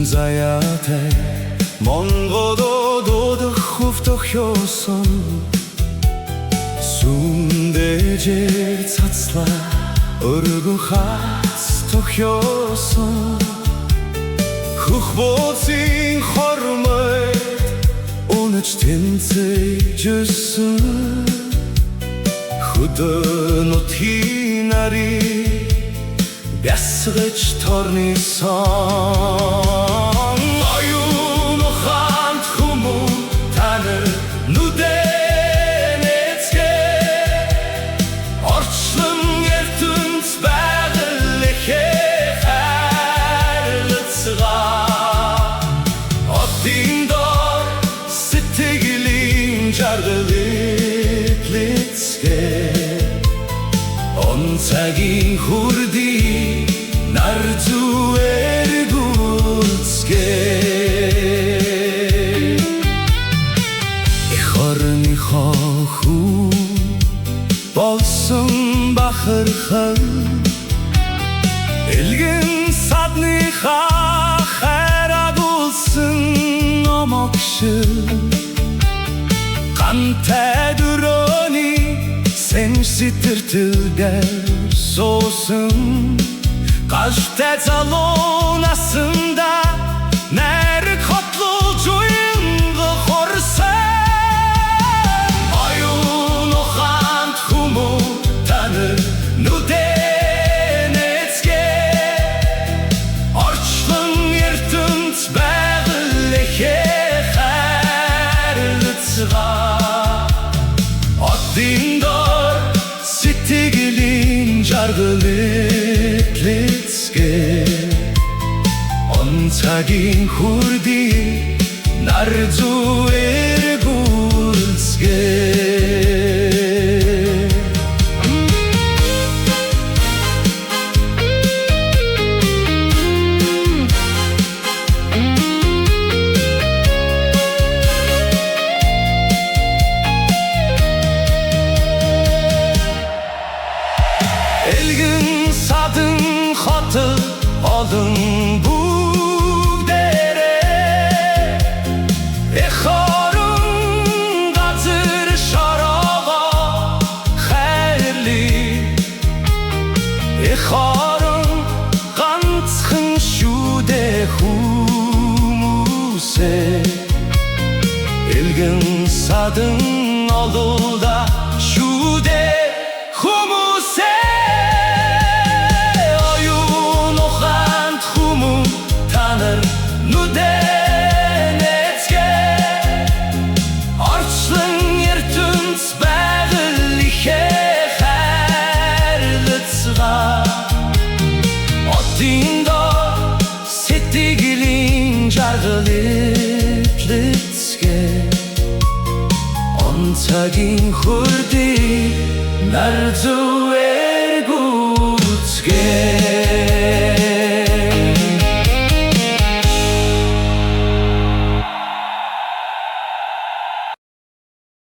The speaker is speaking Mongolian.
Заяатай Монголо дуудах хөвтөхөөсөн Сүндежээр цацлаа өргөн хац тохиосон Хөх бууцын хормойд унаж тэнцэж өссөн Хөдөө нутгийн нарыг бясгаж торнисон Оюун ухаанд хүмүүн танар нүдэнэцгээ Орчлон ертөнц байгаль ихээ хайрлацгаа Одын дор сэтгэлийн жаргал эдлэцгээ Онцагийн хүрдий нар зүгээр гүцгээ Эх орныхоо хүн болсон бахархан Элгэн садныхаа хайрагуулсан номогшил Гантай дөрөөний Sen ситэртэлдэр суусан Гаштай залуунасында Найраг хотлуулж уянга хорсан Оюун ухаанд хүмүүн танар нүдэнэцгээ Орчлон ертөнц байгаль ихээ хайрлацгаа Одын дор сэтгэлийн жаргал эдлэцгээ Онцагийн хүрдий нар зүгээр гүцгээ Элгэн садын хотол олон бүгдээрээ Эх орон газар шороогоо хайрлий Эх орон ганцхан шүдэ хүмүүсээ Элгэн садын олуулда шүдэ хүмүүсээ сэтгэлийн жаргал эдлэцгээ Онцагийн хүрдий нар зүгээр